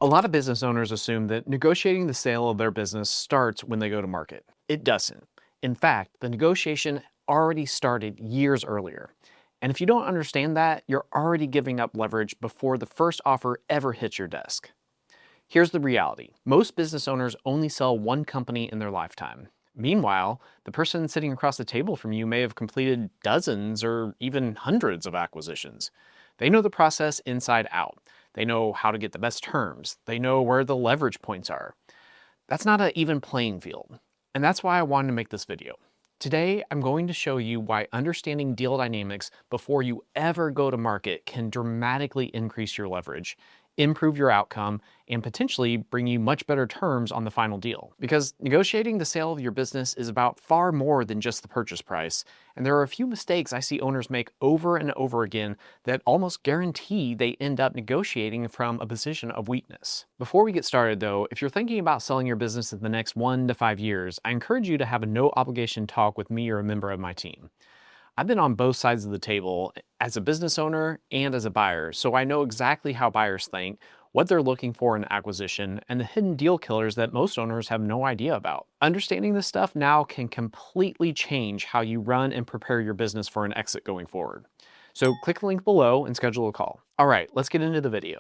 A lot of business owners assume that negotiating the sale of their business starts when they go to market. It doesn't. In fact, the negotiation already started years earlier. And if you don't understand that, you're already giving up leverage before the first offer ever hits your desk. Here's the reality. Most business owners only sell one company in their lifetime. Meanwhile, the person sitting across the table from you may have completed dozens or even hundreds of acquisitions. They know the process inside out. They know how to get the best terms. They know where the leverage points are. That's not an even playing field. And that's why I wanted to make this video. Today, I'm going to show you why understanding deal dynamics before you ever go to market can dramatically increase your leverage, improve your outcome, and potentially bring you much better terms on the final deal. Because negotiating the sale of your business is about far more than just the purchase price, and there are a few mistakes I see owners make over and over again that almost guarantee they end up negotiating from a position of weakness. Before we get started though, if you're thinking about selling your business in the next 1 to 5 years, I encourage you to have a no obligation talk with me or a member of my team. I've been on both sides of the table as a business owner and as a buyer, so I know exactly how buyers think, what they're looking for in acquisition, and the hidden deal killers that most owners have no idea about. Understanding this stuff now can completely change how you run and prepare your business for an exit going forward. So click the link below and schedule a call. All right, let's get into the video.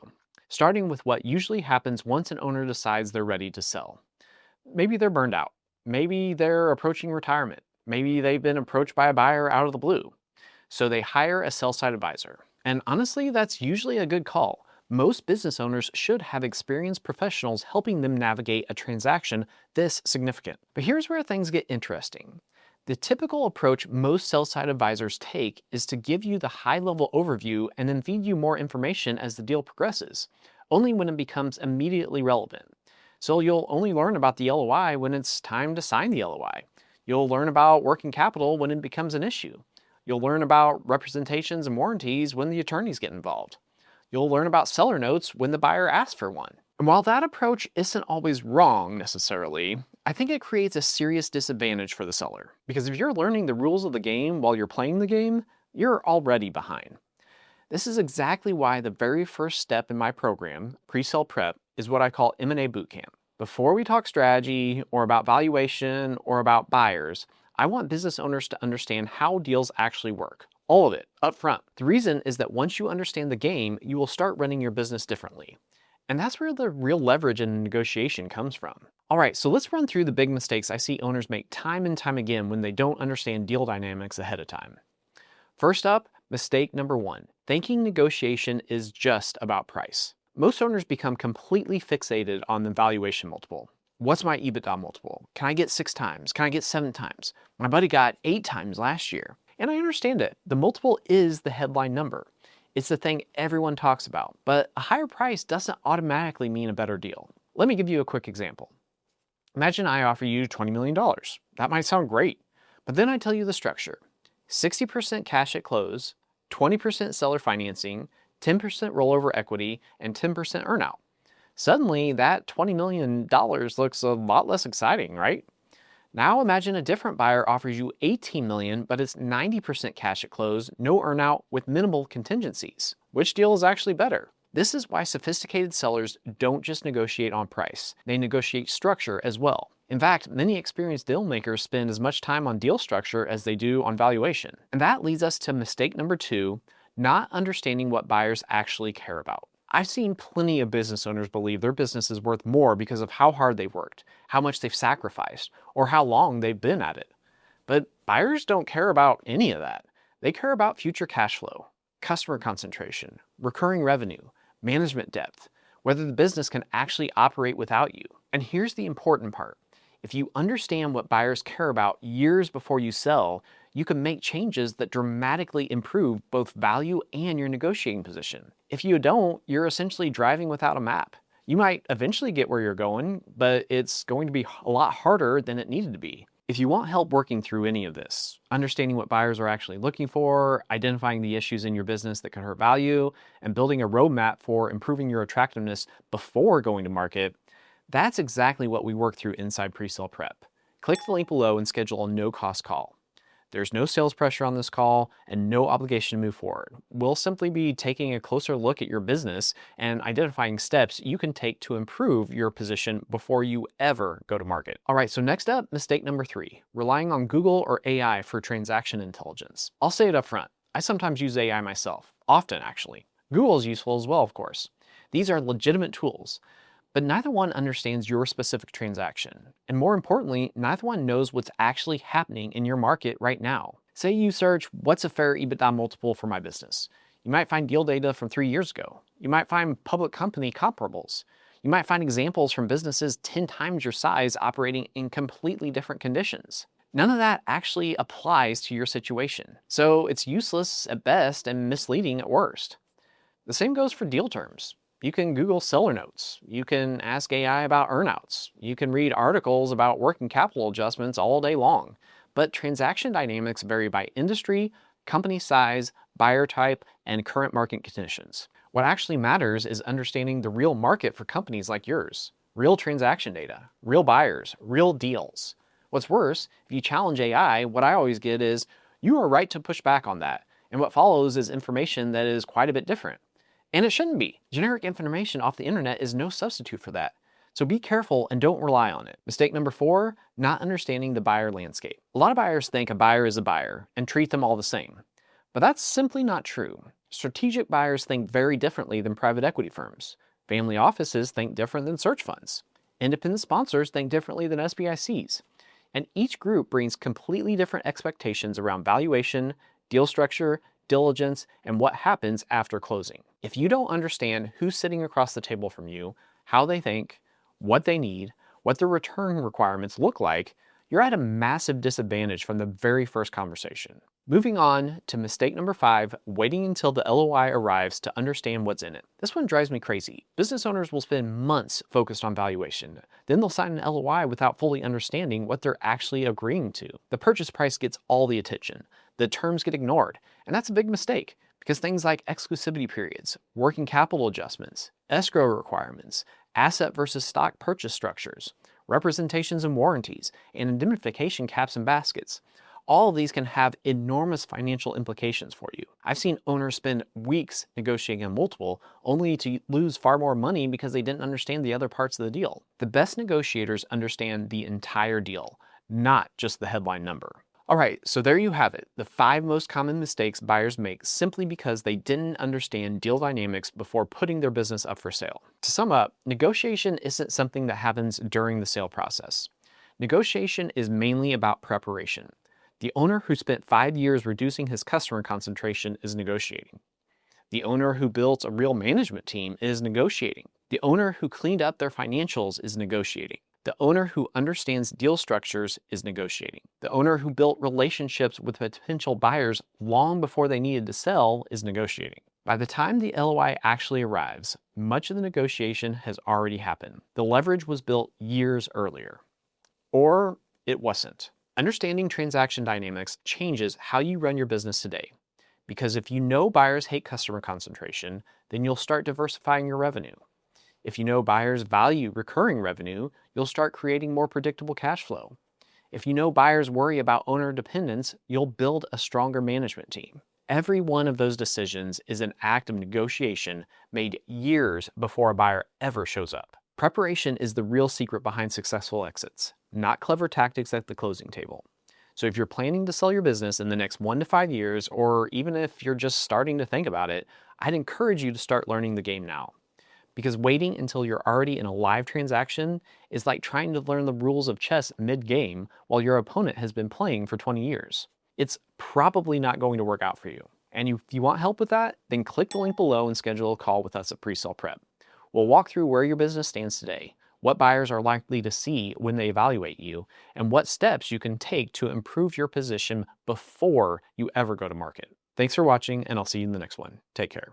Starting with what usually happens once an owner decides they're ready to sell. Maybe they're burned out. Maybe they're approaching retirement. Maybe they've been approached by a buyer out of the blue. So they hire a sell-side advisor. And honestly, that's usually a good call. Most business owners should have experienced professionals helping them navigate a transaction this significant. But here's where things get interesting. The typical approach most sell-side advisors take is to give you the high-level overview and then feed you more information as the deal progresses, only when it becomes immediately relevant. So you'll only learn about the LOI when it's time to sign the LOI. You'll learn about working capital when it becomes an issue. You'll learn about representations and warranties when the attorneys get involved. You'll learn about seller notes when the buyer asks for one. And while that approach isn't always wrong necessarily, I think it creates a serious disadvantage for the seller. Because if you're learning the rules of the game while you're playing the game, you're already behind. This is exactly why the very first step in my program, Pre-Sale Prep, is what I call M&A Bootcamp. Before we talk strategy or about valuation or about buyers, I want business owners to understand how deals actually work. All of it, up front. The reason is that once you understand the game, you will start running your business differently. And that's where the real leverage in negotiation comes from. All right, so let's run through the big mistakes I see owners make time and time again when they don't understand deal dynamics ahead of time. First up, mistake number 1, thinking negotiation is just about price. Most owners become completely fixated on the valuation multiple. What's my EBITDA multiple? Can I get 6 times? Can I get 7 times? My buddy got 8 times last year. And I understand it. The multiple is the headline number. It's the thing everyone talks about, but a higher price doesn't automatically mean a better deal. Let me give you a quick example. Imagine I offer you $20 million. That might sound great, but then I tell you the structure. 60% cash at close, 20% seller financing, 10% rollover equity, and 10% earnout. Suddenly, that $20 million looks a lot less exciting, right? Now imagine a different buyer offers you $18 million, but it's 90% cash at close, no earnout, with minimal contingencies. Which deal is actually better? This is why sophisticated sellers don't just negotiate on price. They negotiate structure as well. In fact, many experienced deal makers spend as much time on deal structure as they do on valuation. And that leads us to mistake number 2, not understanding what buyers actually care about. I've seen plenty of business owners believe their business is worth more because of how hard they've worked, how much they've sacrificed, or how long they've been at it. But buyers don't care about any of that. They care about future cash flow, customer concentration, recurring revenue, management depth, whether the business can actually operate without you. And here's the important part. If you understand what buyers care about years before you sell, you can make changes that dramatically improve both value and your negotiating position. If you don't, you're essentially driving without a map. You might eventually get where you're going, but it's going to be a lot harder than it needed to be. If you want help working through any of this, understanding what buyers are actually looking for, identifying the issues in your business that could hurt value, and building a roadmap for improving your attractiveness before going to market, that's exactly what we work through inside Pre-Sale Prep. Click the link below and schedule a no-cost call. There's no sales pressure on this call and no obligation to move forward. We'll simply be taking a closer look at your business and identifying steps you can take to improve your position before you ever go to market. All right, so next up, mistake number 3, relying on Google or AI for transaction intelligence. I'll say it up front. I sometimes use AI myself, often actually. Google is useful as well, of course. These are legitimate tools, but neither one understands your specific transaction. And more importantly, neither one knows what's actually happening in your market right now. Say you search, what's a fair EBITDA multiple for my business? You might find deal data from 3 years ago. You might find public company comparables. You might find examples from businesses 10 times your size operating in completely different conditions. None of that actually applies to your situation. So it's useless at best and misleading at worst. The same goes for deal terms. You can Google seller notes. You can ask AI about earnouts. You can read articles about working capital adjustments all day long. But transaction dynamics vary by industry, company size, buyer type, and current market conditions. What actually matters is understanding the real market for companies like yours. Real transaction data, real buyers, real deals. What's worse, if you challenge AI, what I always get is, you are right to push back on that. And what follows is information that is quite a bit different. And it shouldn't be. Generic information off the internet is no substitute for that. So be careful and don't rely on it. Mistake number 4, not understanding the buyer landscape. A lot of buyers think a buyer is a buyer and treat them all the same. But that's simply not true. Strategic buyers think very differently than private equity firms. Family offices think different than search funds. Independent sponsors think differently than SBICs. And each group brings completely different expectations around valuation, deal structure, diligence, and what happens after closing. If you don't understand who's sitting across the table from you, how they think, what they need, what their return requirements look like, you're at a massive disadvantage from the very first conversation. Moving on to mistake number 5, waiting until the LOI arrives to understand what's in it. This one drives me crazy. Business owners will spend months focused on valuation. Then they'll sign an LOI without fully understanding what they're actually agreeing to. The purchase price gets all the attention. The terms get ignored. And that's a big mistake because things like exclusivity periods, working capital adjustments, escrow requirements, asset versus stock purchase structures, representations and warranties, and indemnification caps and baskets. All of these can have enormous financial implications for you. I've seen owners spend weeks negotiating a multiple only to lose far more money because they didn't understand the other parts of the deal. The best negotiators understand the entire deal, not just the headline number. All right, so there you have it, the 5 most common mistakes buyers make simply because they didn't understand deal dynamics before putting their business up for sale. To sum up, negotiation isn't something that happens during the sale process. Negotiation is mainly about preparation. The owner who spent 5 years reducing his customer concentration is negotiating. The owner who built a real management team is negotiating. The owner who cleaned up their financials is negotiating. The owner who understands deal structures is negotiating. The owner who built relationships with potential buyers long before they needed to sell is negotiating. By the time the LOI actually arrives, much of the negotiation has already happened. The leverage was built years earlier. Or it wasn't. Understanding transaction dynamics changes how you run your business today. Because if you know buyers hate customer concentration, then you'll start diversifying your revenue. If you know buyers value recurring revenue, you'll start creating more predictable cash flow. If you know buyers worry about owner dependence, you'll build a stronger management team. Every one of those decisions is an act of negotiation made years before a buyer ever shows up. Preparation is the real secret behind successful exits, not clever tactics at the closing table. So if you're planning to sell your business in the next 1 to 5 years, or even if you're just starting to think about it, I'd encourage you to start learning the game now. Because waiting until you're already in a live transaction is like trying to learn the rules of chess mid-game while your opponent has been playing for 20 years. It's probably not going to work out for you. And if you want help with that, then click the link below and schedule a call with us at Pre-Sale Prep. We'll walk through where your business stands today, what buyers are likely to see when they evaluate you, and what steps you can take to improve your position before you ever go to market. Thanks for watching, and I'll see you in the next one. Take care.